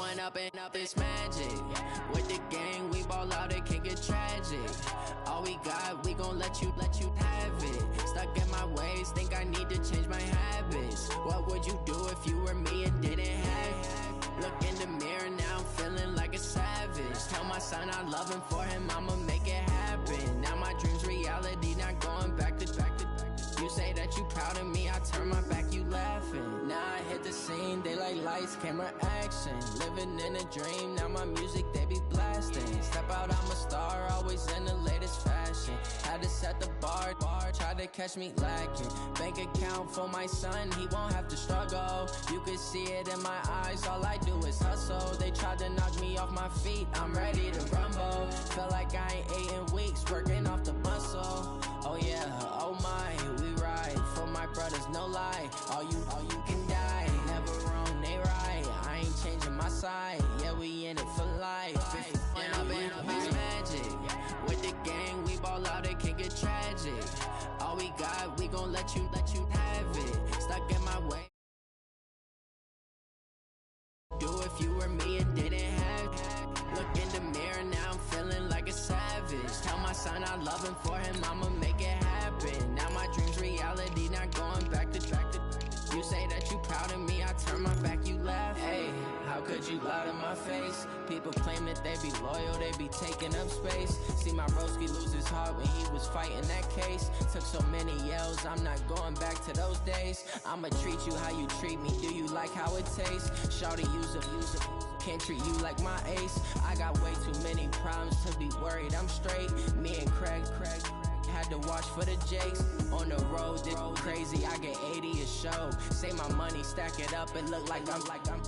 Throwing up and up this magic. With the gang, we ball out, it can get tragic. All we got, we gon' let you have it. Stuck in my ways, think I need to change my habits. What would you do if you were me and didn't have it? Look in the mirror, now I'm feeling like a savage. Tell my son I love him, for him I'ma make it happen. Now my dream's reality, not going back to. You say that you proud of me, I turn my back, you laughing. Now I hit the scene, they like lights, camera, action. Living in a dream, now my music, they be blasting. Step out, I'm a star, always in the latest fashion. Had to set the bar, try to catch me lacking. Bank account for my son, he won't have to struggle. You can see it in my eyes, all I do is hustle. They tried to knock me off my feet, I'm ready to rumble. Felt like I ain't ate in weeks, working off the muscle. Oh yeah, oh my, we ride for my brothers, no lie. All you can die, never wrong, they right. I ain't changing my side, yeah, we in it for life. And I've been it's magic. With the gang, we ball out, it can get tragic. All we got, we gon' let you have it. Stuck in my way. Do if you were me and didn't have it. Look in the mirror, now I'm feeling like a savage. Tell my son I love him, for him I'ma make it happen. Now my dream's reality, not going back to. You say that you proud of me, I turn my back, you laugh. Hey, how could you lie to my face? People claim that they be loyal, they be taking up space. See my broski lose his heart when he was fighting that case. Took so many yells, I'm not going back to those days. I'ma treat you how you treat me, do you like how it tastes? Shawty, use a can't treat you like my ace. I got way too many problems to be worried, I'm straight. Me and Craig had to watch for the Jakes. On the road, this crazy, I get 80 a show. Say my money, stack it up, it look like I'm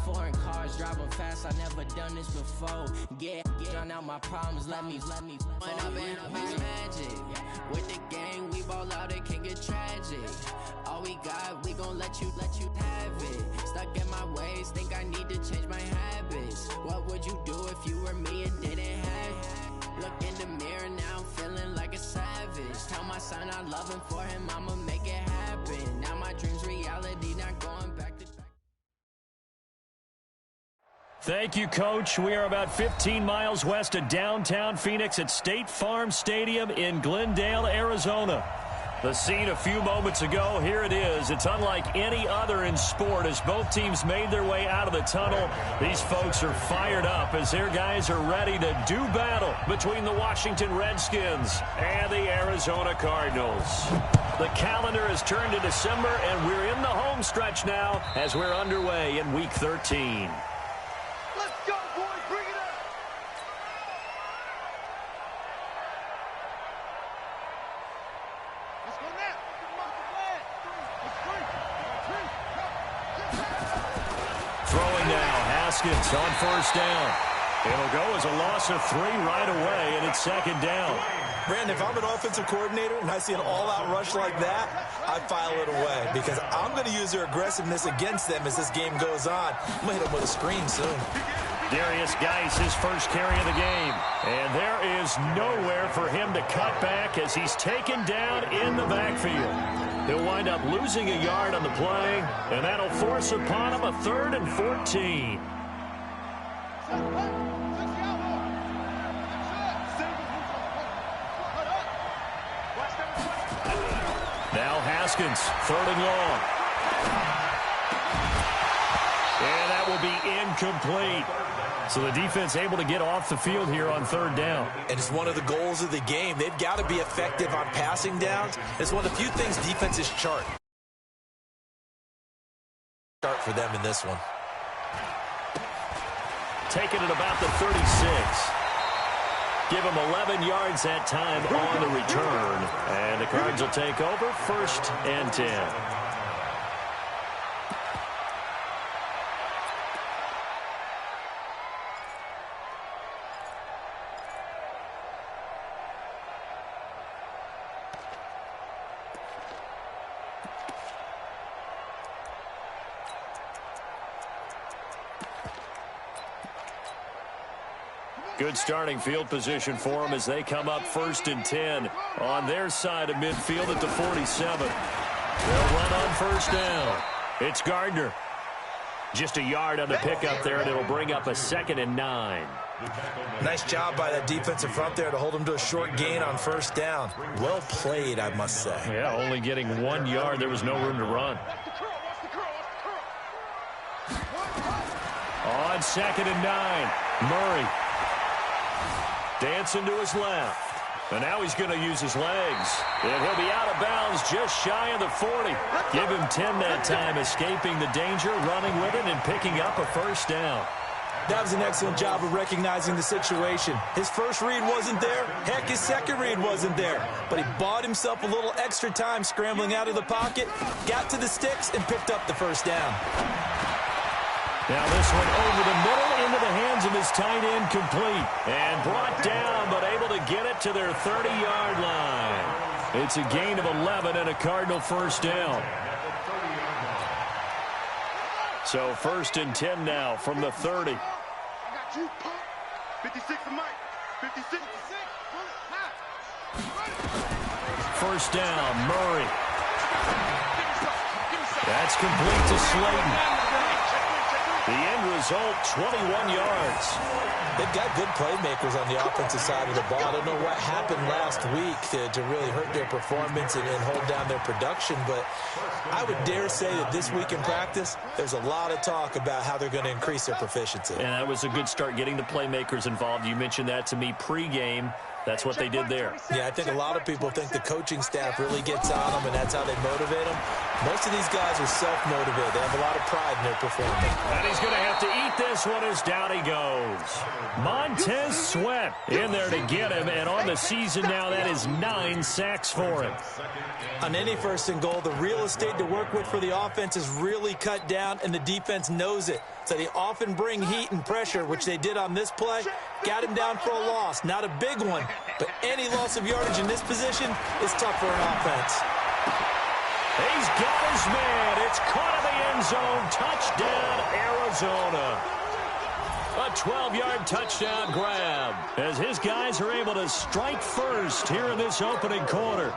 foreign cars, driving fast, I never done this before. Get drown out my problems, let me When I've been it's magic. With the gang, we ball out, it can get tragic. All we got, we gon' let you have it. Stuck in my ways, think I need to change my habits. What would you do if you were me and didn't have it? Look in the mirror, now I'm feeling like a savage. Tell my son I love him, for him I'ma make it happen. Now my dream's reality, not going back to. Thank you, Coach. We are about 15 miles west of downtown Phoenix at State Farm Stadium in Glendale, Arizona. The scene a few moments ago, here it is. It's unlike any other in sport as both teams made their way out of the tunnel. These folks are fired up as their guys are ready to do battle between the Washington Redskins and the Arizona Cardinals. The calendar has turned to December, and we're in the home stretch now as we're underway in Week 13. On first down. It'll go as a loss of 3 right away, and it's second down. Brandon, if I'm an offensive coordinator and I see an all-out rush like that, I file it away because I'm going to use their aggressiveness against them as this game goes on. I'm going to hit them with a screen soon. Darius Geis, his first carry of the game. And there is nowhere for him to cut back as he's taken down in the backfield. He'll wind up losing a yard on the play, and that'll force upon him a 3rd and 14. Now Haskins, 3rd and long. And that will be incomplete. So the defense able to get off the field here on 3rd down. And it's one of the goals of the game. They've got to be effective on passing downs. It's one of the few things defenses chart for them in this one. Taken at about the 36. Give him 11 yards that time on the return. And the Cards will take over 1st and 10. Good starting field position for them as they come up 1st and 10 on their side of midfield at the 47. They'll run on 1st down. It's Gardner. Just a yard on the pickup there, and it'll bring up a 2nd and 9. Nice job by that defensive front there to hold him to a short gain on first down. Well played, I must say. Yeah, only getting 1 yard. There was no room to run. On 2nd and 9, Murray dancing to his left. And now he's going to use his legs. And he'll be out of bounds just shy of the 40. Give him 10 that time, escaping the danger, running with it, and picking up a first down. That was an excellent job of recognizing the situation. His first read wasn't there. Heck, his second read wasn't there. But he bought himself a little extra time scrambling out of the pocket, got to the sticks, and picked up the first down. Now this one over the middle into the hands of his tight end, complete. And brought down, but able to get it to their 30-yard line. It's a gain of 11 and a Cardinal first down. So 1st and 10 now from the 30. 56 to Mike. 56. First down, Murray. That's complete to Slayton. The end result, 21 yards. They've got good playmakers on the offensive side of the ball. I don't know what happened last week to really hurt their performance and hold down their production, but I would dare say that this week in practice, there's a lot of talk about how they're going to increase their proficiency. And that was a good start, getting the playmakers involved. You mentioned that to me pregame. That's what they did there. Yeah, I think a lot of people think the coaching staff really gets on them, and that's how they motivate them. Most of these guys are self-motivated. They have a lot of pride in their performance. And he's going to have to eat this one as down he goes. Montez Sweat in there to get him, and on the season now, that is 9 sacks for him. On any 1st and goal, the real estate to work with for the offense is really cut down, and the defense knows it. So they often bring heat and pressure, which they did on this play. Got him down for a loss. Not a big one, but any loss of yardage in this position is tough for an offense. He's got his man. It's caught in the end zone. Touchdown, Arizona. A 12-yard touchdown grab as his guys are able to strike first here in this opening quarter.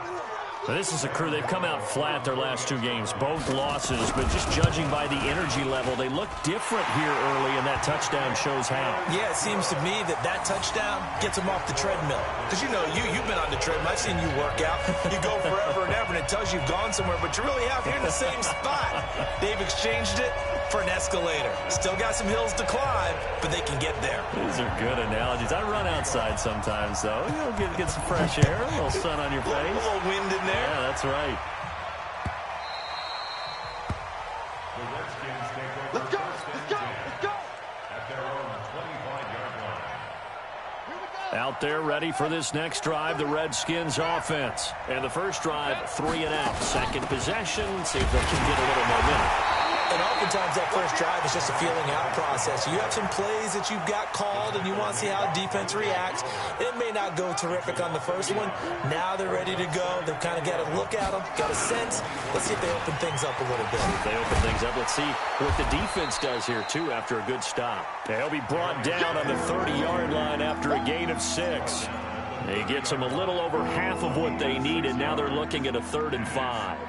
Now, this is a crew. They've come out flat their last 2 games, both losses, but just judging by the energy level, they look different here early, and that touchdown shows how. Yeah, it seems to me that touchdown ggets them off the treadmill. Because, you know, you've been on the treadmill. I've seen you work out. You go forever and ever, and it tells you you've gone somewhere, but you really have. You're in the same spot. They've exchanged it for an escalator. Still got some hills to climb, but they can get there. These are good analogies. I run outside sometimes, though. You know, get some fresh air, a little sun on your face. A little wind in there. Yeah, that's right. Let's go. Let's go. Let's go. At their own 25-yard line. Out there ready for this next drive, the Redskins offense. And the first drive, 3 and out. Second possession, see if they can get a little momentum. And oftentimes that first drive is just a feeling out process. You have some plays that you've got called and you want to see how defense reacts. It may not go terrific on the first one. Now they're ready to go. They've kind of got to look at them, got a sense. Let's see if they open things up a little bit. If they open things up, let's see what the defense does here, too, after a good stop. He'll be brought down on the 30-yard line after a gain of 6. He gets them a little over half of what they needed. Now they're looking at a 3rd and 5.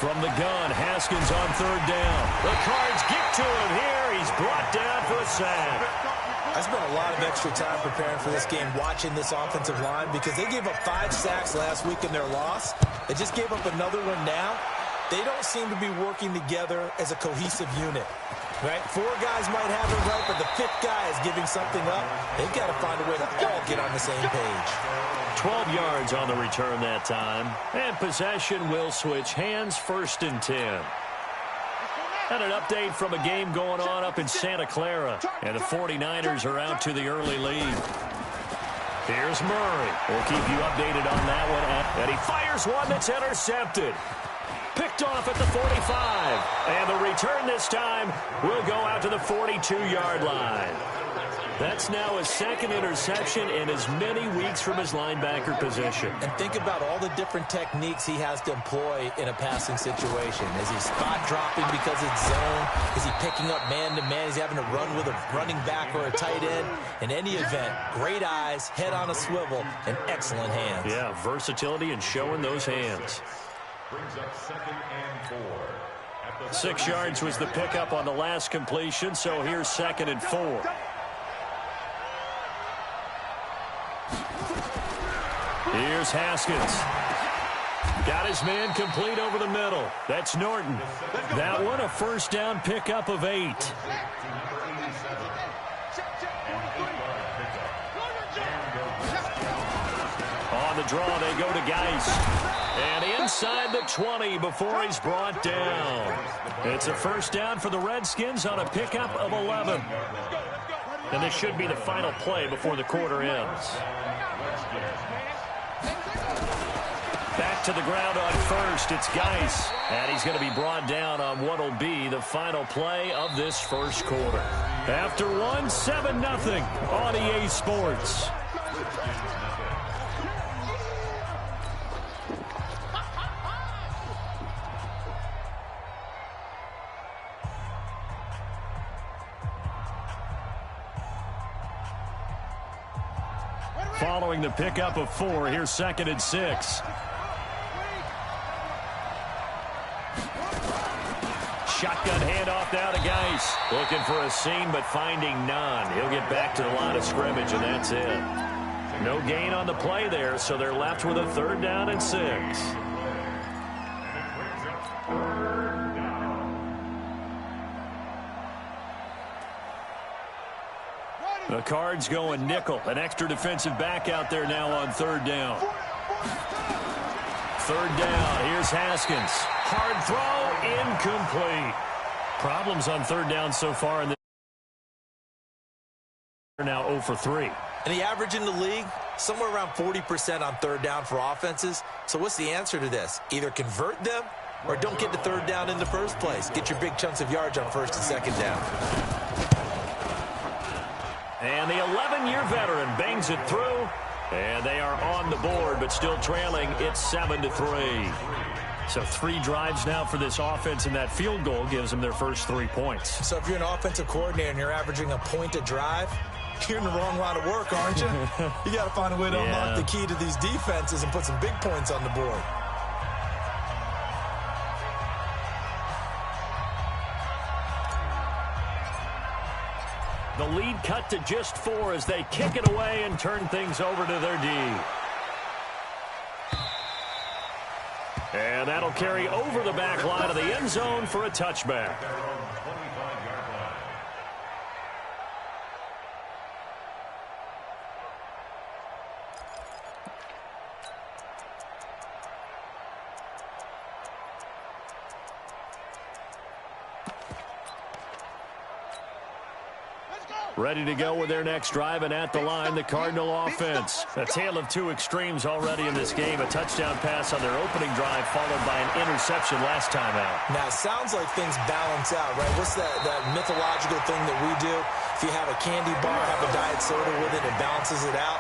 From the gun, Haskins on 3rd down. The Cards get to him here. He's brought down for a sack. I spent a lot of extra time preparing for this game, watching this offensive line, because they gave up 5 sacks last week in their loss. They just gave up another one now. They don't seem to be working together as a cohesive unit. Right? 4 guys might have it right, but the 5th guy is giving something up. They've got to find a way to all get on the same page. 12 yards on the return that time. And possession will switch hands, 1st and 10. And an update from a game going on up in Santa Clara. And the 49ers are out to the early lead. Here's Murray. We'll keep you updated on that one. And he fires one that's intercepted. Picked off at the 45. And the return this time will go out to the 42-yard line. That's now his second interception in as many weeks from his linebacker position. And think about all the different techniques he has to employ in a passing situation. Is he spot dropping because it's zone? Is he picking up man-to-man? Is he having to run with a running back or a tight end? In any event, great eyes, head on a swivel, and excellent hands. Yeah, versatility and showing those hands. Brings up 2nd and 4. 6 yards was the pickup on the last completion, so here's 2nd and 4. Here's Haskins. Got his man complete over the middle. That's Norton. That one a first down pickup of 8. On the draw, they go to Geis. And inside the 20 before he's brought down. It's a first down for the Redskins on a pickup of 11. And this should be the final play before the quarter ends. Back to the ground on first. It's Geis. And he's going to be brought down on what will be the final play of this first quarter. After one, 7-0 on EA Sports. Following the pickup of 4, here's 2nd and 6. Shotgun handoff now to Geis. Looking for a seam, but finding none. He'll get back to the line of scrimmage, and that's it. No gain on the play there, so they're left with a 3rd down and 6. The Cards going nickel. An extra defensive back out there now on 3rd down. 3rd down. Here's Haskins. Hard throw. Incomplete. Problems on 3rd down so far. And they're now 0 for 3. And the average in the league, somewhere around 40% on 3rd down for offenses. So what's the answer to this? Either convert them or don't get to 3rd down in the first place. Get your big chunks of yards on 1st and 2nd down. And the 11-year veteran bangs it through. And they are on the board, but still trailing. It's 7-3. So 3 drives now for this offense, and that field goal gives them their first 3 points. So if you're an offensive coordinator and you're averaging a point a drive, you're in the wrong line of work, aren't you? You got to find a way to unlock the key to these defenses and put some big points on the board. The lead cut to just 4 as they kick it away and turn things over to their D. And that'll carry over the back line of the end zone for a touchback. Ready to go with their next drive, and at the line, the Cardinal offense. A tale of 2 extremes already in this game. A touchdown pass on their opening drive, followed by an interception last time out. Now, it sounds like things balance out, right? What's that mythological thing that we do? If you have a candy bar, have a diet soda with it, it balances it out.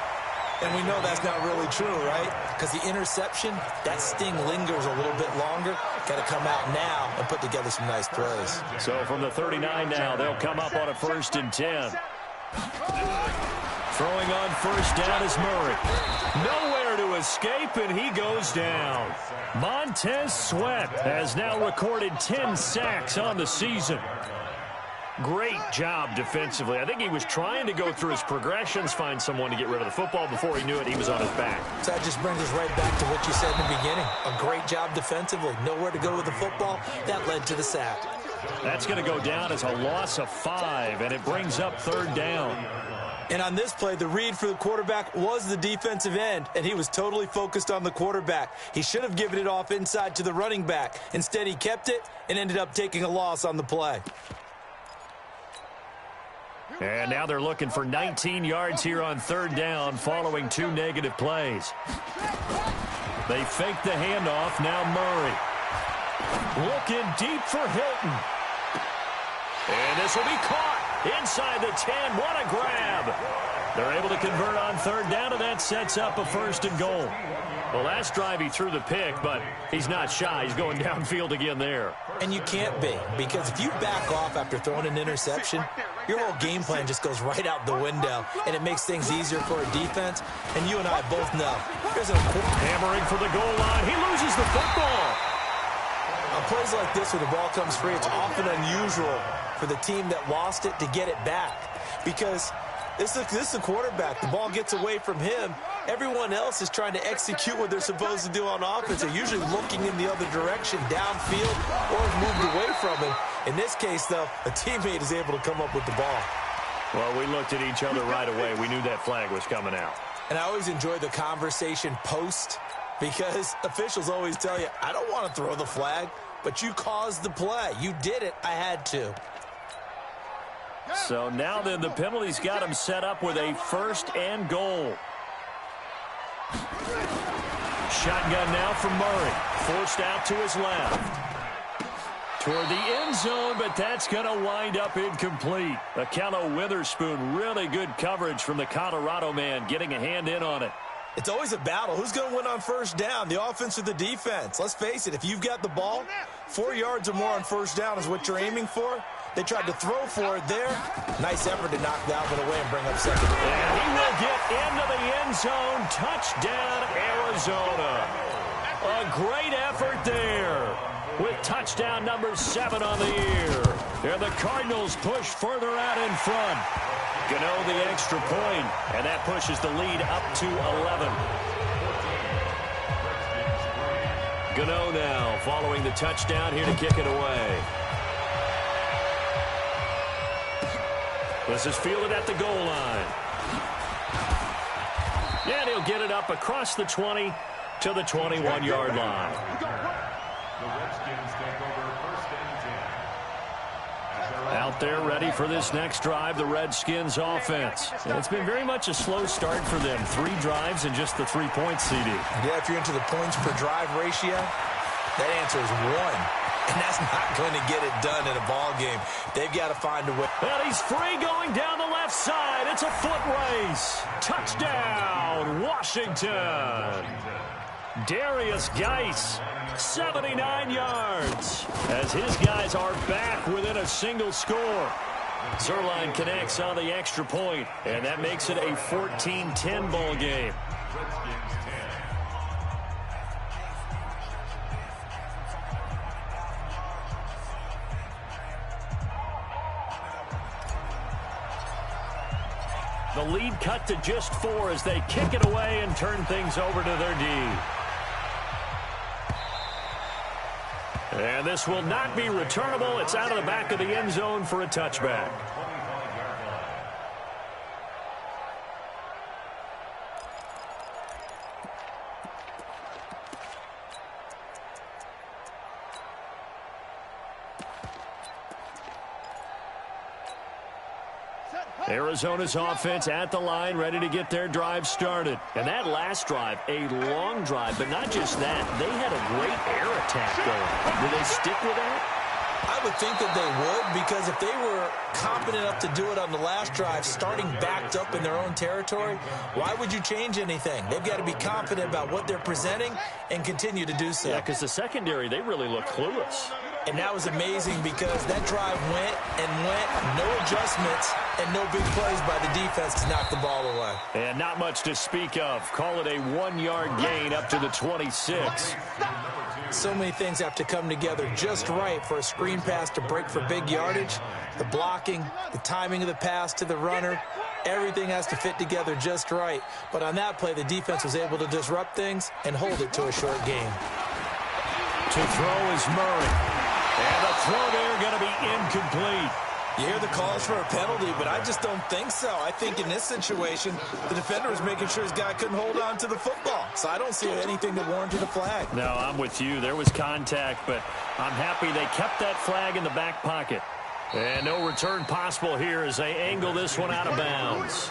And we know that's not really true, right? Because the interception, that sting lingers a little bit longer. Got to come out now and put together some nice plays. So from the 39 now, they'll come up on a 1st and 10. Throwing on 1st down is Murray. Nowhere to escape, and he goes down. Montez Sweat has now recorded 10 sacks on the season. Great job defensively. I think he was trying to go through his progressions, find someone to get rid of the football. Before he knew it, he was on his back. So that just brings us right back to what you said in the beginning. A great job defensively. Nowhere to go with the football. That led to the sack. That's going to go down as a loss of 5, and it brings up 3rd down. And on this play, the read for the quarterback was the defensive end, and he was totally focused on the quarterback. He should have given it off inside to the running back. Instead, he kept it and ended up taking a loss on the play. And now they're looking for 19 yards here on 3rd down following 2 negative plays. They fake the handoff. Now Murray. Looking deep for Hilton. And this will be caught. Inside the 10. What a grab. They're able to convert on third down, and that sets up a 1st and goal. Well, last drive he threw the pick, but he's not shy. He's going downfield again there. And you can't be, because if you back off after throwing an interception, your whole game plan just goes right out the window, and it makes things easier for a defense. And you and I both know. Here's a hammering for the goal line. He loses the football. On plays like this, when the ball comes free, it's often unusual for the team that lost it to get it back, because this is the quarterback. The ball gets away from him. Everyone else is trying to execute what they're supposed to do on offense. They're usually looking in the other direction, downfield, or have moved away from him. In this case, though, a teammate is able to come up with the ball. Well, we looked at each other right away. We knew that flag was coming out. And I always enjoy the conversation post, because officials always tell you, I don't want to throw the flag, but you caused the play. You did it. I had to. So now then, the penalty's got him set up with a 1st and goal. Shotgun now from Murray. Forced out to his left. Toward the end zone, but that's going to wind up incomplete. Akello Witherspoon, really good coverage from the Colorado man, getting a hand in on it. It's always a battle. Who's going to win on 1st down, the offense or the defense? Let's face it, if you've got the ball, 4 yards or more on 1st down is what you're aiming for. They tried to throw for it there. Nice effort to knock that one away and bring up 2nd. And he will get into the end zone. Touchdown, Arizona. A great effort there with touchdown number 7 on the year. And the Cardinals push further out in front. Gano the extra point, and that pushes the lead up to 11. Gano now following the touchdown here to kick it away. This is fielded at the goal line. And he'll get it up across the 20 to the 21-yard line. The Redskins take over 1st and 10. Out there ready for this next drive, the Redskins offense. And it's been very much a slow start for them. 3 drives and just the 3 points, CD. Yeah, if you're into the points per drive ratio, that answer is 1. And that's not going to get it done in a ball game. They've got to find a way. And he's free going down the left side. It's a foot race. Touchdown, Washington. Darius Geis, 79 yards. As his guys are back within a single score. Zerline connects on the extra point, and that makes it a 14-10 ball game. The lead cut to just 4 as they kick it away and turn things over to their D. And this will not be returnable. It's out of the back of the end zone for a touchback. Arizona's offense at the line, ready to get their drive started. And that last drive, a long drive, but not just that. They had a great air attack going. Will they stick with that? I would think that they would, because if they were competent enough to do it on the last drive, starting backed up in their own territory, why would you change anything? They've got to be confident about what they're presenting and continue to do so. Yeah, because the secondary, they really look clueless. And that was amazing because that drive went and went, no adjustments, and no big plays by the defense to knock the ball away. And not much to speak of. Call it a 1-yard gain up to the 26. So many things have to come together just right for a screen pass to break for big yardage. The blocking, the timing of the pass to the runner, everything has to fit together just right. But on that play, the defense was able to disrupt things and hold it to a short gain. To throw is Murray. And the throw there going to be incomplete. You hear the calls for a penalty, but I just don't think so. I think in this situation, the defender was making sure his guy couldn't hold on to the football. So I don't see anything that warranted a flag. No, I'm with you. There was contact, but I'm happy they kept that flag in the back pocket. And no return possible here as they angle this one out of bounds.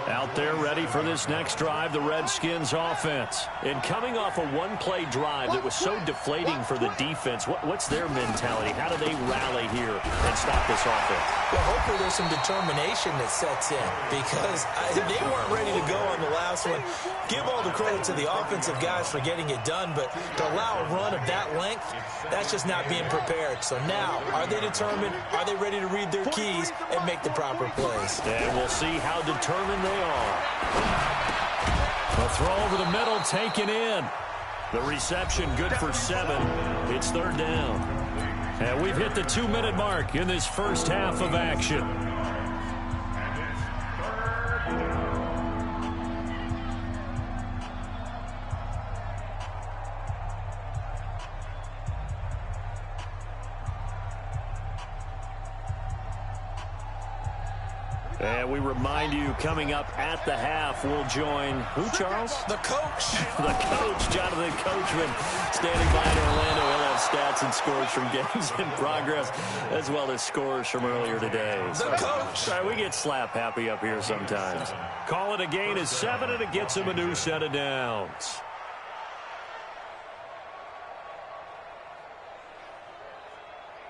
Out out there ready for this next drive, the Redskins offense. And coming off a one-play drive that was so deflating for the defense, what's their mentality? How do they rally here and stop this offense? Well, hopefully there's some determination that sets in because they weren't ready to go on the last one. Give all the credit to the offensive guys for getting it done, but to allow a run of that length, that's just not being prepared. So now, are they determined? Are they ready to read their keys and make the proper plays? And we'll see how determined they are. A throw over the middle taken in. The reception good for 7. It's 3rd down. And we've hit the 2-minute mark in this first half of action. And we remind you, coming up at the half, we'll join who, Charles? The coach. The coach, Jonathan Coachman, standing by in Orlando. He'll have stats and scores from games in progress, as well as scores from earlier today. The coach. Sorry, we get slap happy up here sometimes. Call it a gain is 7, and it gets him a new set of downs.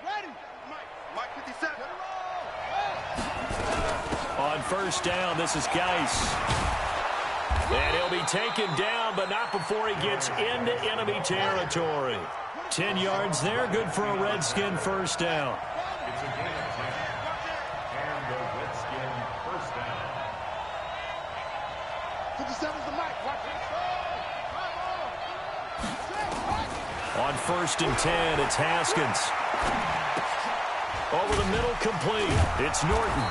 Ready. Mike 57. On first down, this is Geis. And he'll be taken down, but not before he gets into enemy territory. 10 yards there, good for a Redskin first down. It's a gain of 10. And the Redskin first down. 57's the Mike. Watch it. On 1st and 10, it's Haskins. Over the middle, complete. It's Norton.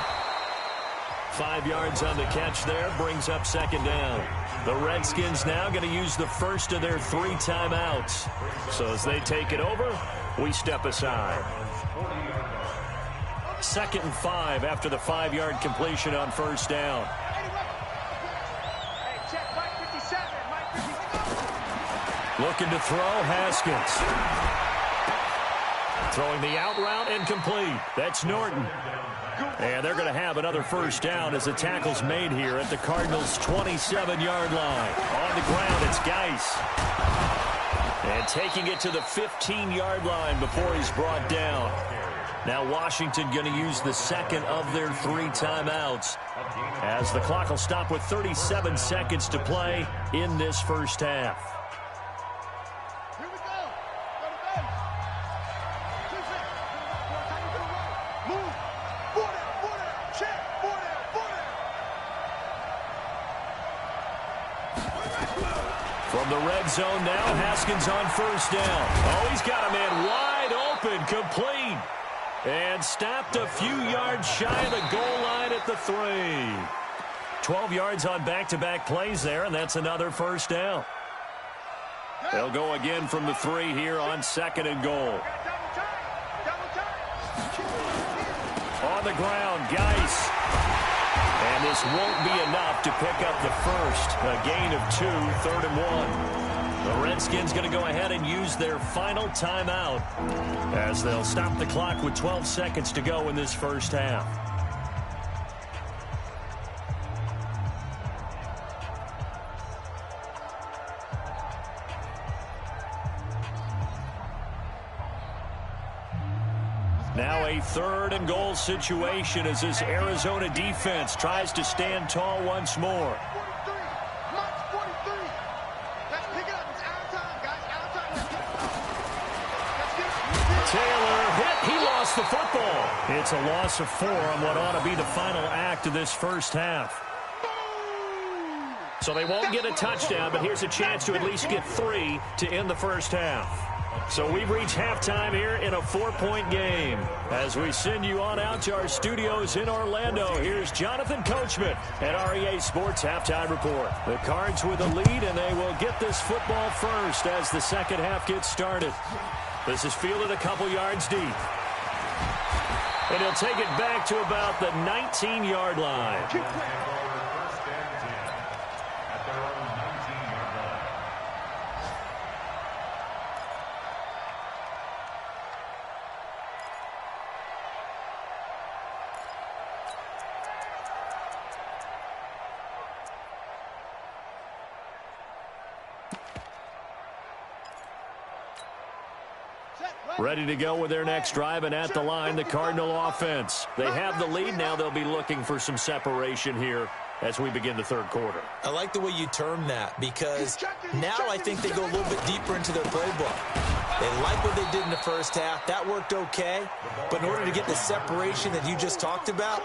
5 yards on the catch there, brings up 2nd down. The Redskins now going to use the first of their 3 timeouts. So as they take it over, we step aside. 2nd and 5 after the 5-yard completion on first down. Looking to throw, Haskins. Throwing the out route and complete. That's Norton. And they're going to have another first down as the tackle's made here at the Cardinals' 27-yard line. On the ground, it's Geis. And taking it to the 15-yard line before he's brought down. Now Washington going to use the second of their 3 timeouts as the clock will stop with 37 seconds to play in this first half. From the red zone now, Haskins on first down. Oh, he's got a man wide open, complete. And stopped a few yards shy of the goal line at the 3. 12 yards on back-to-back plays there, and that's another first down. They'll go again from the 3 here on 2nd and goal. On the ground, Geis. And this won't be enough to pick up the first. A gain of 2, 3rd and 1. The Redskins going to go ahead and use their final timeout as they'll stop the clock with 12 seconds to go in this first half. Now a 3rd and goal situation as this Arizona defense tries to stand tall once more. 43. Mike's 43. Let's pick it up. It's out of time, guys. Out of time. Let's get it. Taylor hit. He lost the football. It's a loss of 4 on what ought to be the final act of this first half. So they won't get a touchdown, but here's a chance to at least get 3 to end the first half. So we've reached halftime here in a 4-point game. As we send you on out to our studios in Orlando, here's Jonathan Coachman at REA Sports Halftime Report. The Cards with a lead, and they will get this football first as the second half gets started. This is fielded a couple yards deep. And he'll take it back to about the 19-yard line. First and 10 at their own 19-yard line. Ready to go with their next drive, and at the line, the Cardinal offense. They have the lead. Now they'll be looking for some separation here as we begin the third quarter. I like the way you term that, because now I think they go a little bit deeper into their playbook. They like what they did in the first half. That worked okay. But in order to get the separation that you just talked about,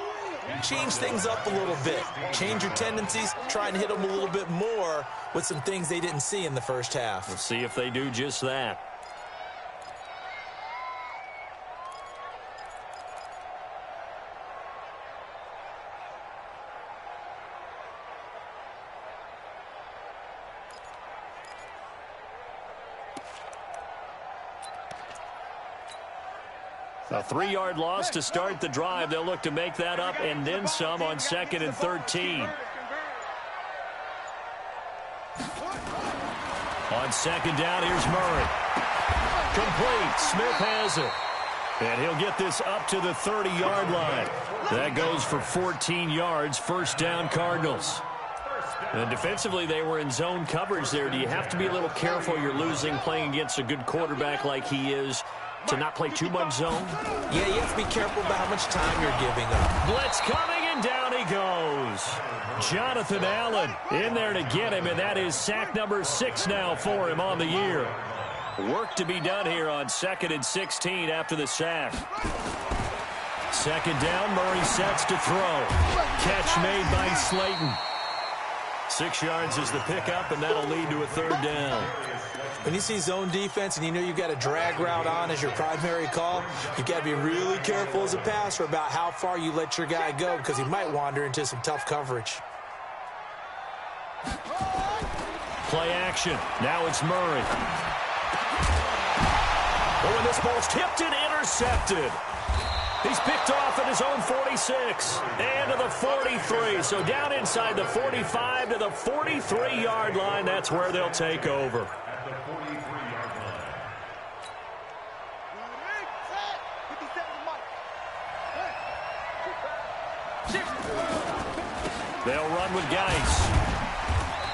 change things up a little bit. Change your tendencies. Try and hit them a little bit more with some things they didn't see in the first half. We'll see if they do just that. A 3-yard loss to start the drive. They'll look to make that up and then some on 2nd and 13. On 2nd down, here's Murray. Complete. Smith has it. And he'll get this up to the 30-yard line. That goes for 14 yards. First down, Cardinals. And defensively, they were in zone coverage there. Do you have to be a little careful? You're losing playing against a good quarterback like he is, to not play too much zone? Yeah, you have to be careful about how much time you're giving up. Blitz coming, and down he goes. Jonathan Allen in there to get him, and that is sack number 6 now for him on the year. Work to be done here on 2nd and 16 after the sack. 2nd down, Murray sets to throw. Catch made by Slayton. 6 yards is the pickup, and that'll lead to a 3rd down. When you see zone defense and you know you've got a drag route on as your primary call, you've got to be really careful as a passer about how far you let your guy go, because he might wander into some tough coverage. Play action. Now it's Murray. Oh, and this ball's tipped and intercepted. He's picked off at his own 46 and to the 43. So down inside the 45 to the 43-yard line. That's where they'll take over. At the 43-yard line. They'll run with Geis.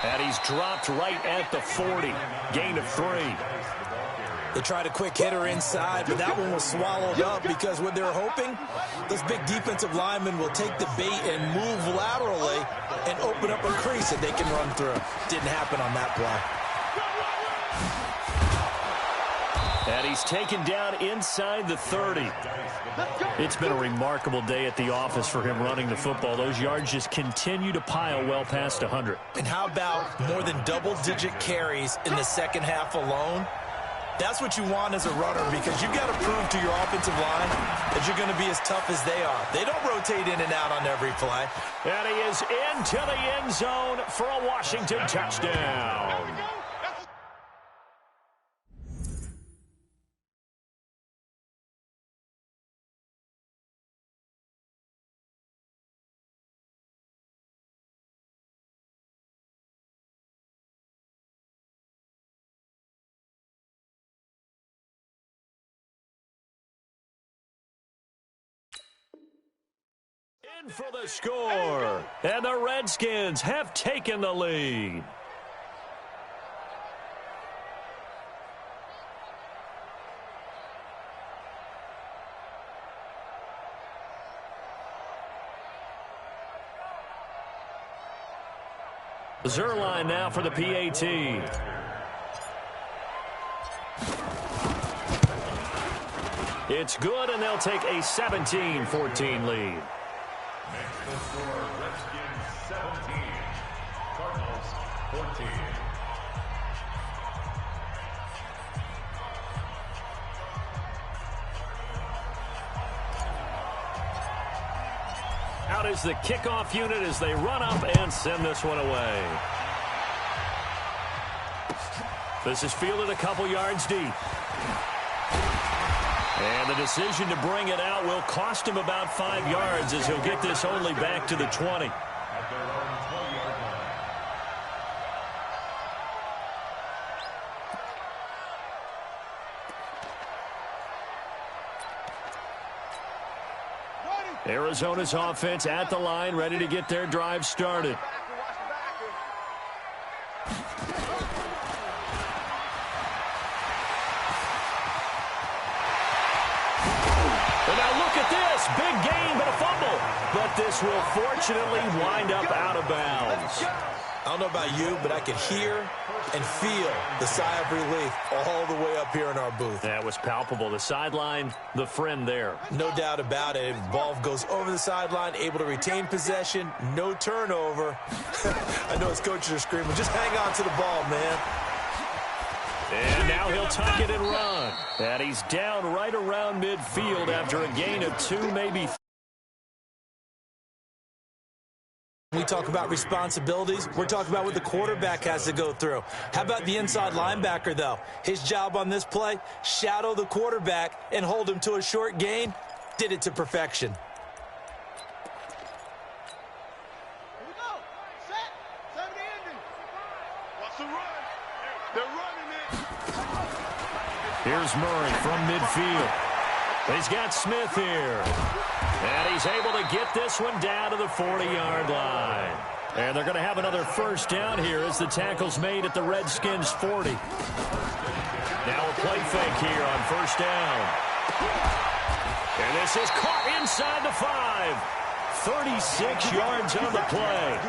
And he's dropped right at the 40. Gain of 3. They tried a quick hitter inside, but that one was swallowed up because what they're hoping, those big defensive linemen will take the bait and move laterally and open up a crease that they can run through. Didn't happen on that play. And he's taken down inside the 30. It's been a remarkable day at the office for him running the football. Those yards just continue to pile well past 100. And how about more than double-digit carries in the second half alone? That's what you want as a runner, because you've got to prove to your offensive line that you're going to be as tough as they are. They don't rotate in and out on every play. And he is into the end zone for a Washington touchdown. In for the score, and the Redskins have taken the lead. Zerline now for the PAT. It's good, and they'll take a 17-14 lead. Next to score, Redskins 17, Cardinals 14. Out is the kickoff unit as they run up and send this one away. This is fielded a couple yards deep. And the decision to bring it out will cost him about 5 yards, as he'll get this only back to the 20. At their own 20-yard line. Arizona's offense at the line, ready to get their drive started. this. Big gain, but a fumble. But this will fortunately wind up out of bounds. I don't know about you, but I could hear and feel the sigh of relief all the way up here in our booth. That was palpable. The sideline, the friend there. No doubt about it. Ball goes over the sideline, able to retain possession, no turnover. I know his coaches are screaming, just hang on to the ball, man. And now he'll tuck it and run. And he's down right around midfield after a gain of 2, maybe 3. We talk about responsibilities. We're talking about what the quarterback has to go through. How about the inside linebacker, though? His job on this play, shadow the quarterback and hold him to a short gain. Did it to perfection. Here we go. Set. 70 ending. What's the run? They're running it. Here's Murray from midfield. He's got Smith here. And he's able to get this one down to the 40-yard line. And they're going to have another first down here as the tackle's made at the Redskins' 40. Now a play fake here on first down. And this is caught inside the 5. 36 yards on the play.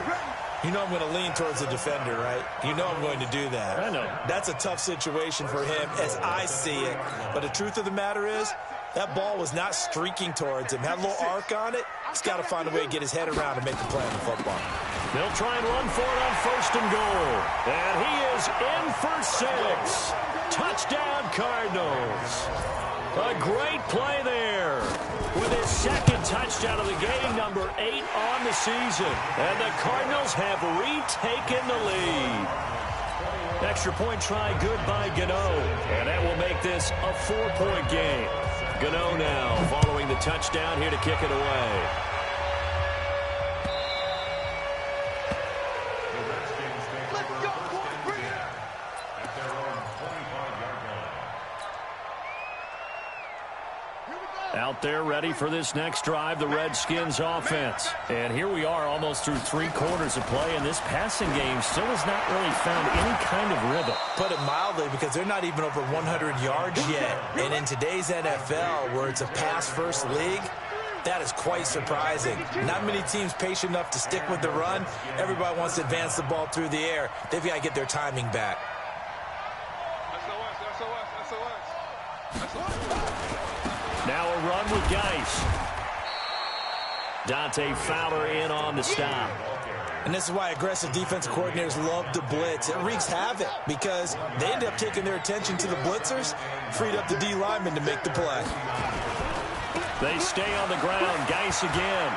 You know I'm going to lean towards the defender, right? You know I'm going to do that. I know. That's a tough situation for him as I see it. But the truth of the matter is, that ball was not streaking towards him. Had a little arc on it. He's got to find a way to get his head around and make the play on the football. They'll try and run for it on first and goal. And he is in for 6. Touchdown, Cardinals. A great play there with his second touchdown of the game, number 8 on the season. And the Cardinals have retaken the lead. Extra point try good by Gano. And that will make this a 4-point game. Gano now following the touchdown here to kick it away. Let's go, boy. Bring it. At their own 25-yard line. Here we go. Out there ready for this next drive, the Redskins offense. And here we are almost through 3 quarters of play, and this passing game still has not really found any kind of rhythm. Put it mildly, because they're not even over 100 yards yet. And in today's NFL, where it's a pass-first league, that is quite surprising. Not many teams patient enough to stick with the run. Everybody wants to advance the ball through the air. They've got to get their timing back. Now a run with Geis. Dante Fowler in on the stop. And this is why aggressive defensive coordinators love to blitz. It wreaks havoc because they end up taking their attention to the blitzers, freed up the D lineman to make the play. They stay on the ground. Geis again.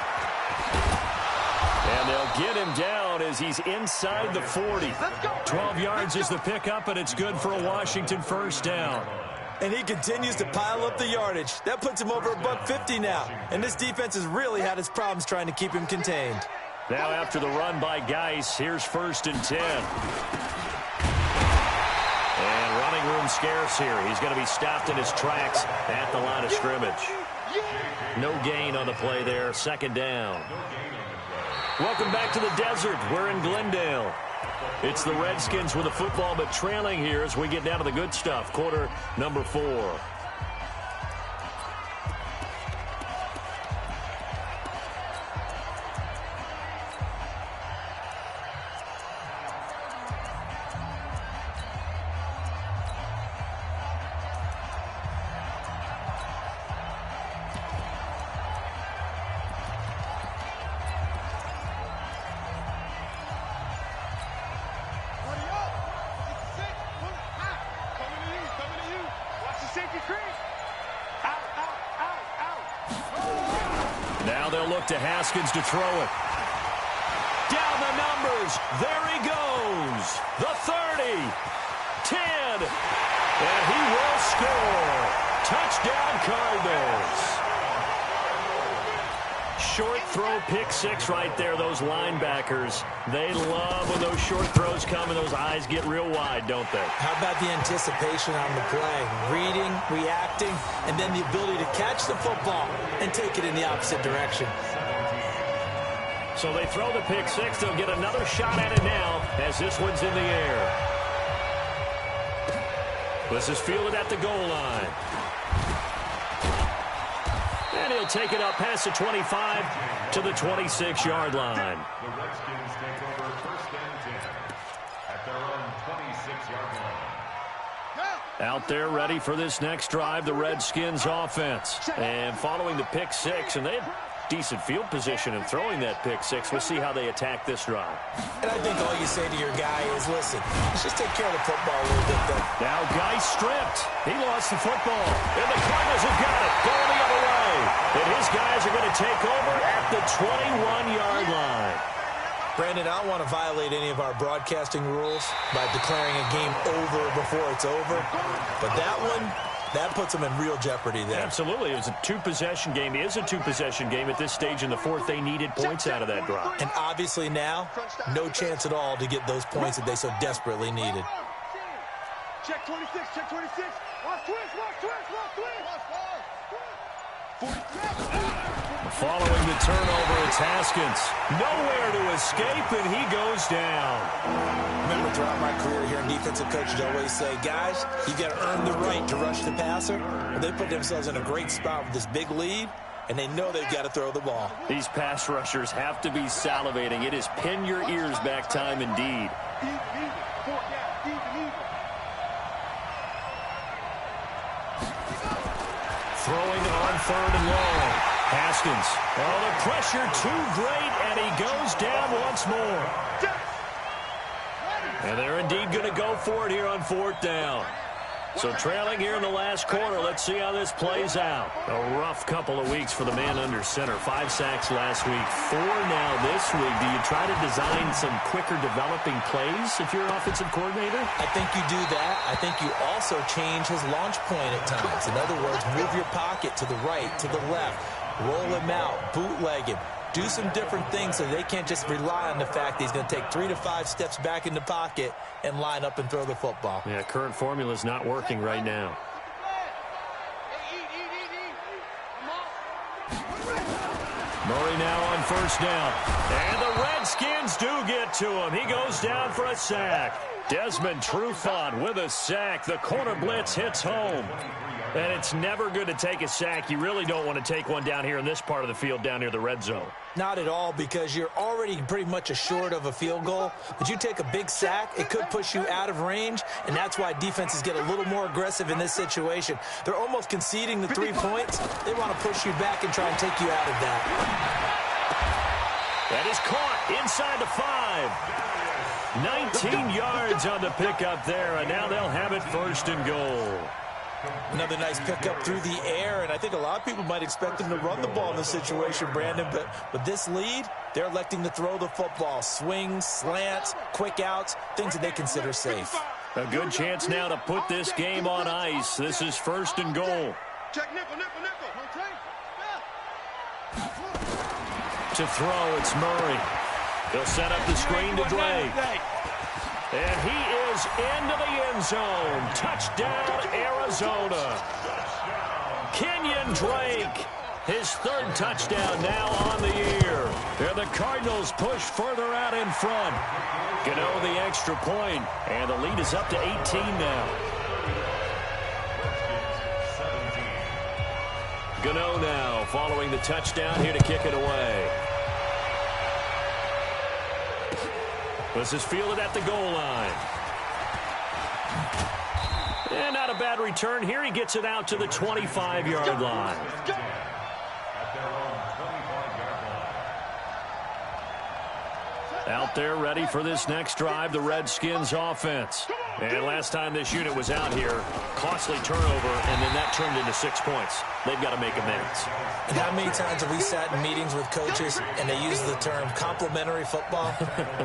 And they'll get him down as he's inside the 40. 12 yards is the pickup, and it's good for a Washington first down. And he continues to pile up the yardage. That puts him over $150 now. And this defense has really had its problems trying to keep him contained. Now after the run by Geis, here's 1st and 10. And running room scarce here. He's going to be stopped in his tracks at the line of scrimmage. No gain on the play there. 2nd down. Welcome back to the desert. We're in Glendale. It's the Redskins with the football, but trailing here as we get down to the good stuff. Quarter number 4. Now they'll look to Haskins to throw it. Down the numbers. There he goes. The 30. 10. And he will score. Touchdown, Cardinals. Short throw, pick 6 right there. Those linebackers, they love when those short throws come and those eyes get real wide, don't they? How about the anticipation on the play? Reading, reacting, and then the ability to catch the football and take it in the opposite direction. So they throw the pick 6. They'll get another shot at it now as this one's in the air. This is fielded at the goal line. And he'll take it up past the 25 to the 26-yard line. The Redskins take over first and 10 at their own 26-yard line. Out there ready for this next drive, the Redskins offense. And following the pick six, and they had decent field position in throwing that pick six. We'll see how they attack this drive. And I think all you say to your guy is, listen, let's just take care of the football a little bit, though. Now Guy stripped. He lost the football. And the Cardinals have got it. Going the other way. And his guys are going to take over at the 21-yard line. Brandon, I don't want to violate any of our broadcasting rules by declaring a game over before it's over. But that one, that puts them in real jeopardy there. Absolutely. It was a two-possession game. It is a two-possession game at this stage in the fourth. They needed points out of that drive. And obviously now, no chance at all to get those points that they so desperately needed. Check 26, check 26. Watch twist, watch twist, watch twist. Following the turnover, it's Haskins. Nowhere to escape, and he goes down. Remember, throughout my career here in defensive coach, I'd always say, guys, you got to earn the right to rush the passer. Well, they put themselves in a great spot with this big lead, and they know they've got to throw the ball. These pass rushers have to be salivating. It is pin your ears back time indeed. Throwing on third and long. Haskins. Oh, the pressure too great, and he goes down once more. And they're indeed going to go for it here on fourth down. So trailing here in the last quarter, let's see how this plays out. A rough couple of weeks for the man under center. 5 sacks last week, 4 now this week. Do you try to design some quicker developing plays if you're an offensive coordinator? I think you do that. I think you also change his launch point at times. In other words, move your pocket to the right, to the left, roll him out, bootleg him. Do some different things so they can't just rely on the fact that he's going to take 3 to 5 steps back in the pocket and line up and throw the football. Yeah, current formula is not working right now. Murray now on first down. And the Redskins do get to him. He goes down for a sack. Desmond Trufant with a sack. The corner blitz hits home. And it's never good to take a sack. You really don't want to take one down here in this part of the field down near the red zone. Not at all, because you're already pretty much assured of a field goal. But you take a big sack, it could push you out of range, and that's why defenses get a little more aggressive in this situation. They're almost conceding the 3 points. They want to push you back and try and take you out of that. That is caught inside the 5. 19 yards on the pickup there, and now they'll have it first and goal. Another nice pickup through the air, and I think a lot of people might expect them to run the ball in this situation, Brandon, but with this lead, they're electing to throw the football. Swings, slants, quick outs, things that they consider safe. A good chance now to put this game on ice. This is first and goal. Check nickel, nickel, nickel. To throw, it's Murray. He'll set up the screen to Drake. And he is into the end zone. Touchdown, Arizona. Kenyon Drake, his 3rd touchdown now on the year. And the Cardinals push further out in front. Gano the extra point, and the lead is up to 18 now. Gano now following the touchdown here to kick it away. This is fielded at the goal line. And not a bad return here. He gets it out to the 25-yard line. Out there ready for this next drive, the Redskins offense. And last time this unit was out here, costly turnover, and then that turned into 6 points. They've got to make amends. And how many times have we sat in meetings with coaches and they use the term complementary football?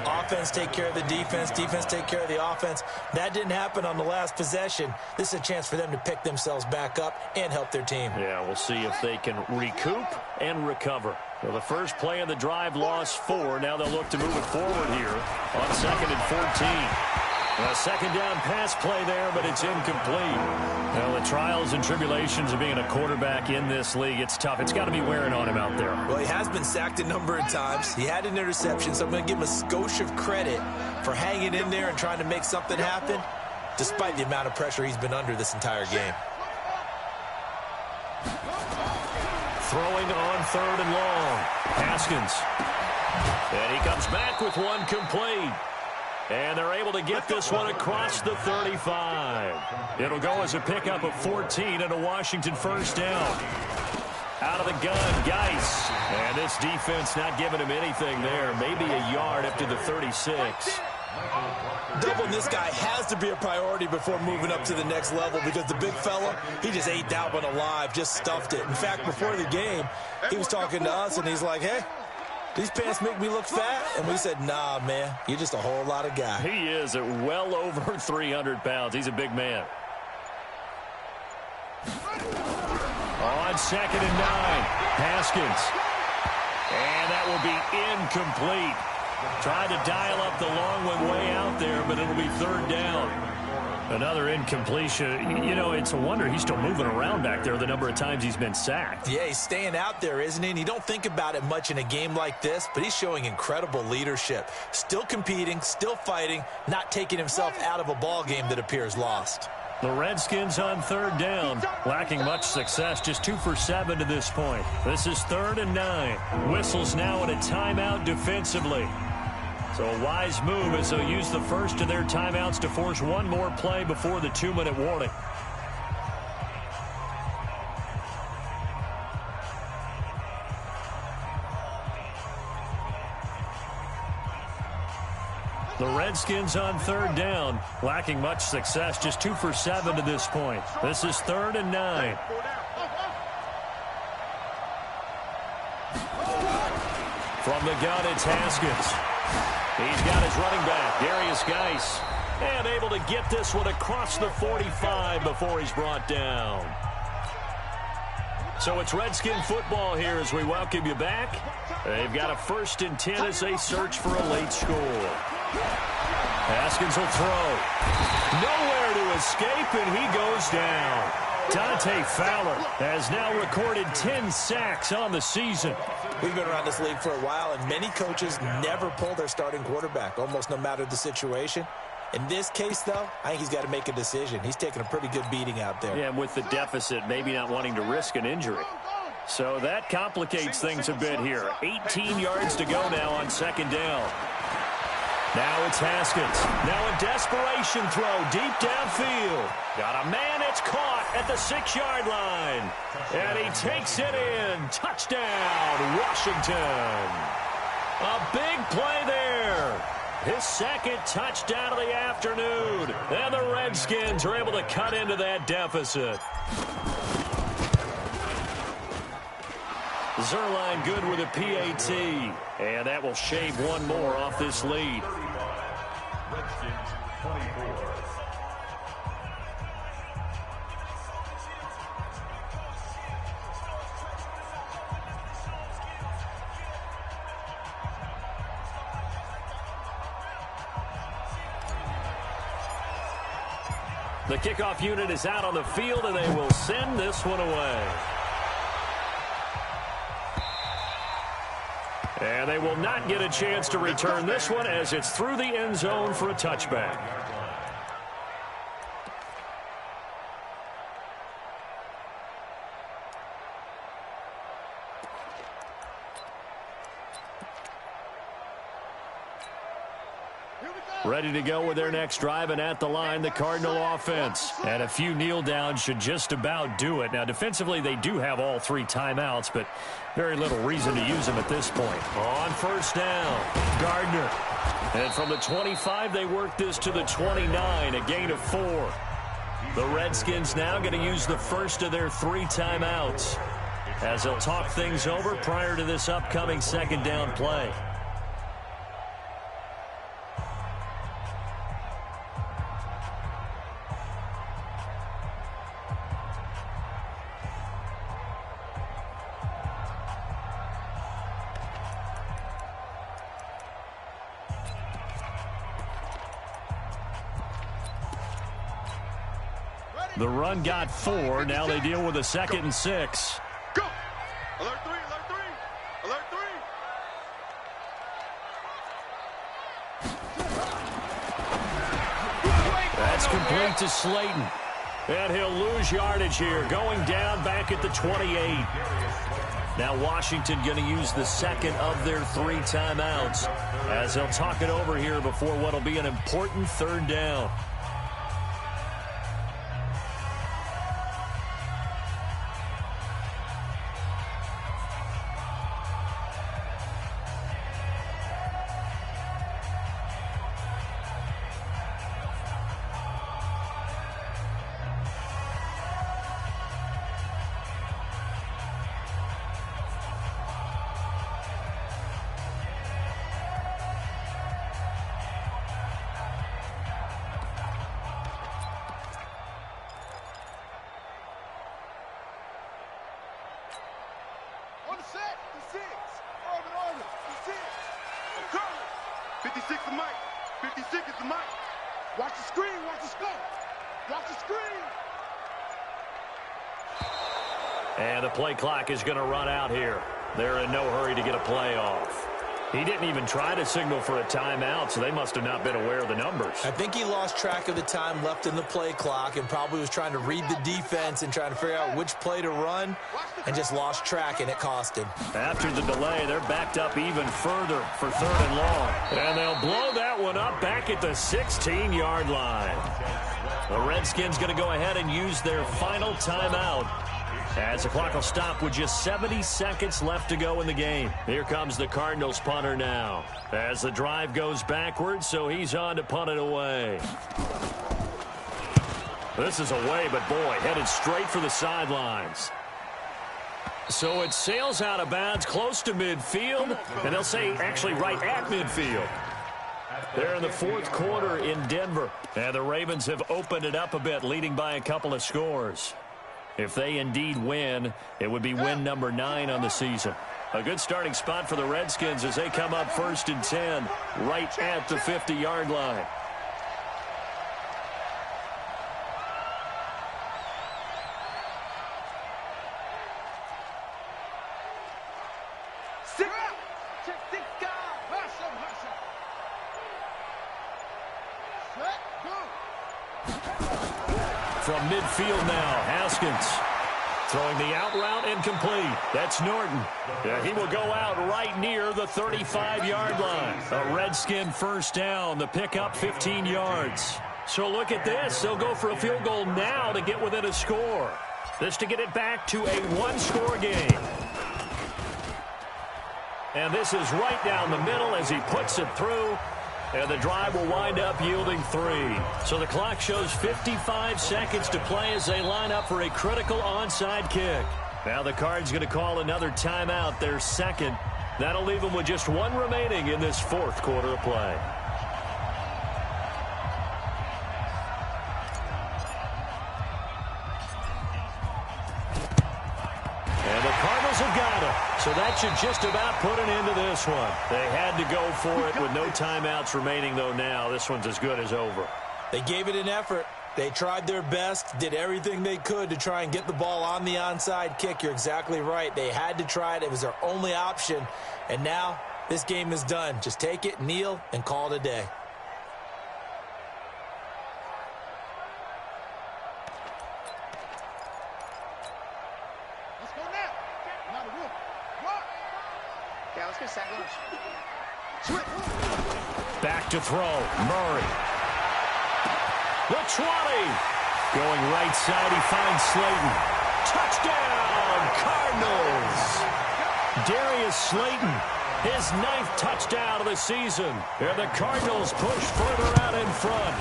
Offense take care of the defense, defense take care of the offense. That didn't happen on the last possession. This is a chance for them to pick themselves back up and help their team. Yeah, we'll see if they can recoup and recover. Well, the first play of the drive lost 4. Now they'll look to move it forward here on 2nd and 14. A second down pass play there, but it's incomplete. Well, the trials and tribulations of being a quarterback in this league, it's tough. It's got to be wearing on him out there. Well, he has been sacked a number of times. He had an interception, so I'm going to give him a skosh of credit for hanging in there and trying to make something happen, despite the amount of pressure he's been under this entire game. throwing on 3rd and long. Haskins. And he comes back with one complete. And they're able to get this one across the 35. It'll go as a pickup of 14 and a Washington first down. Out of the gun, Geis. And this defense not giving him anything there. Maybe a yard up to the 36. Doubling this guy has to be a priority before moving up to the next level because the big fella, he just ate that one alive, just stuffed it. In fact, before the game, he was talking to us, and he's like, hey, these pants make me look fat. And we said, nah, man, you're just a whole lot of guy. He is at well over 300 pounds. He's a big man. On 2nd and 9, Haskins. And that will be incomplete. Tried to dial up the long one way out there, but it'll be 3rd down. Another incompletion. You know, it's a wonder he's still moving around back there the number of times he's been sacked. Yeah, he's staying out there, isn't he? And you don't think about it much in a game like this, but he's showing incredible leadership. Still competing, still fighting, not taking himself out of a ball game that appears lost. The Redskins on 3rd down, lacking much success, just 2 for 7 to this point. This is 3rd and 9. Whistles now at a timeout defensively. So a wise move as they'll use the first of their timeouts to force one more play before the 2-minute warning. The Redskins on 3rd down, lacking much success, just 2 for 7 to this point. This is 3rd and 9. From the gun, it's Haskins. He's got his running back, Darius Geis, and able to get this one across the 45 before he's brought down. So it's Redskin football here as we welcome you back. They've got a 1st and 10 as they search for a late score. Haskins will throw. Nowhere to escape, and he goes down. Dante Fowler has now recorded 10 sacks on the season. We've been around this league for a while, and many coaches never pull their starting quarterback, almost no matter the situation. In this case, though, I think he's got to make a decision. He's taking a pretty good beating out there. Yeah, and with the deficit, maybe not wanting to risk an injury. So that complicates things a bit here. 18 yards to go now on 2nd down. Now it's Haskins. Now a desperation throw deep downfield. Got a man, it's caught at the 6-yard line. And he takes it in. Touchdown, Washington. A big play there. His 2nd touchdown of the afternoon. And the Redskins are able to cut into that deficit. Zerline good with a PAT. And that will shave one more off this lead. Redskins 24. The kickoff unit is out on the field, and they will send this one away. And they will not get a chance to return this one as it's through the end zone for a touchback. Ready to go with their next drive, and at the line, the Cardinal offense. And a few kneel downs should just about do it. Now, defensively, they do have all 3 timeouts, but very little reason to use them at this point. On 1st down, Gardner. And from the 25, they work this to the 29, a gain of 4. The Redskins now going to use the first of their 3 timeouts as they'll talk things over prior to this upcoming 2nd down play. The run got 4. Now they deal with a 2nd and 6. Go! Alert 3, alert 3, alert 3. That's complete to Slayton. And he'll lose yardage here, going down back at the 28. Now Washington going to use the second of their 3 timeouts as they'll talk it over here before what will be an important 3rd down. On the set, the 6. Arvin, the 6. O'Connor. 56 is Mike. 56 is the Mike. Watch the screen, watch the scope. Watch the screen. And the play clock is going to run out here. They're in no hurry to get a play off. He didn't even try to signal for a timeout, so they must have not been aware of the numbers. I think he lost track of the time left in the play clock and probably was trying to read the defense and trying to figure out which play to run and just lost track, and it cost him. After the delay, they're backed up even further for 3rd and long. And they'll blow that one up back at the 16-yard line. The Redskins going to go ahead and use their final timeout as the clock will stop with just 70 seconds left to go in the game. Here comes the Cardinals punter now as the drive goes backwards, so he's on to punt it away. This is away, but boy, headed straight for the sidelines. So it sails out of bounds close to midfield, and they'll say actually right at midfield. They're in the 4th quarter in Denver, and the Ravens have opened it up a bit, leading by a couple of scores. If they indeed win, it would be win number 9 on the season. A good starting spot for the Redskins as they come up 1st and 10, right at the 50-yard line. From midfield now, Haskins throwing the out route incomplete. That's Norton. Yeah, he will go out right near the 35-yard line. A Redskin 1st down, the pickup 15 yards. So look at this. They'll go for a field goal now to get within a score. This to get it back to a 1-score game. And this is right down the middle as he puts it through. And the drive will wind up yielding 3. So the clock shows 55 seconds to play as they line up for a critical onside kick. Now the Cards going to call another timeout, their 2nd. That'll leave them with just 1 remaining in this 4th quarter of play. And the Cardinals have got it. So that should just about put an end to this one. They had to go for it with no timeouts remaining, though now. This one's as good as over. They gave it an effort. They tried their best, did everything they could to try and get the ball on the onside kick. You're exactly right. They had to try it. It was their only option. And now this game is done. Just take it, kneel, and call it a day. Back to throw. Murray. The 20. Going right side, he finds Slayton. Touchdown, Cardinals. Darius Slayton, his 9th touchdown of the season. And the Cardinals push further out in front.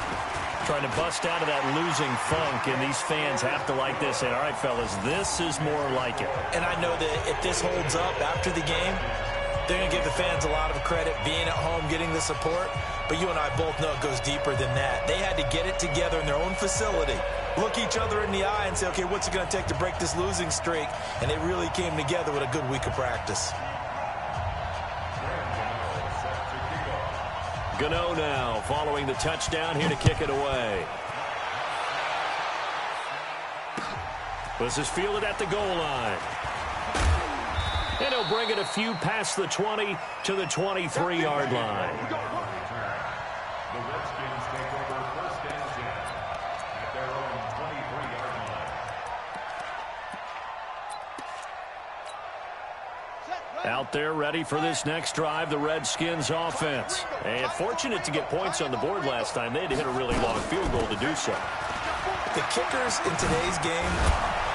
Trying to bust out of that losing funk, and these fans have to like this. And all right, fellas, this is more like it. And I know that if this holds up after the game, they're going to give the fans a lot of credit, being at home, getting the support. But you and I both know it goes deeper than that. They had to get it together in their own facility, look each other in the eye and say, okay, what's it going to take to break this losing streak? And they really came together with a good week of practice. Gano now following the touchdown here to kick it away. This is fielded at the goal line. And he'll bring it a few past the 20 to the 23-yard line. The Redskins take over 1st and 10 at their own 23-yard line. Out there ready for this next drive, the Redskins offense. And fortunate to get points on the board last time. They had to hit a really long field goal to do so. The kickers in today's game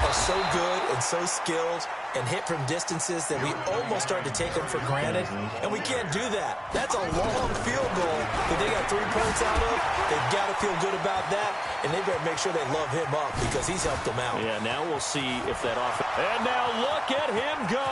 are so good and so skilled and hit from distances that we almost start to take them for granted, and we can't do that. That's a long field goal that they got 3 points out of. They've got to feel good about that, and they better make sure they love him up because he's helped them out. Yeah, now we'll see if that offense... And now look at him go!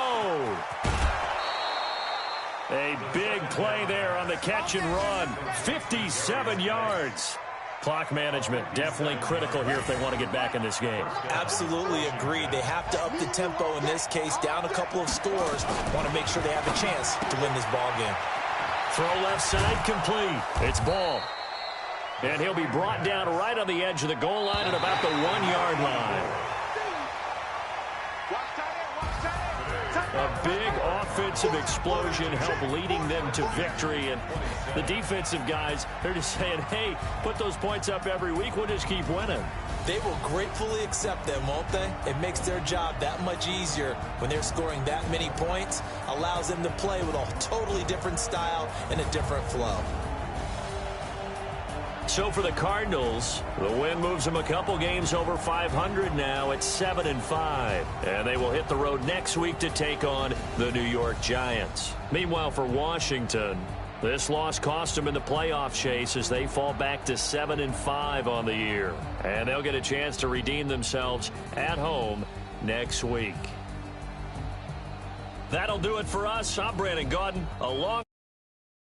A big play there on the catch and run. 57 yards. Clock management definitely critical here if they want to get back in this game. Absolutely agreed. They have to up the tempo in this case, down a couple of scores. Want to make sure they have a chance to win this ball game. Throw left side complete. It's ball. And he'll be brought down right on the edge of the goal line at about the 1-yard line. A big offensive explosion helped leading them to victory. And the defensive guys, they're just saying, hey, put those points up every week. We'll just keep winning. They will gratefully accept them, won't they? It makes their job that much easier when they're scoring that many points. Allows them to play with a totally different style and a different flow. So for the Cardinals, the win moves them a couple games over 500 now at 7-5. And they will hit the road next week to take on the New York Giants. Meanwhile, for Washington, this loss cost them in the playoff chase as they fall back to 7-5 on the year. And they'll get a chance to redeem themselves at home next week. That'll do it for us. I'm Brandon Gaudin, along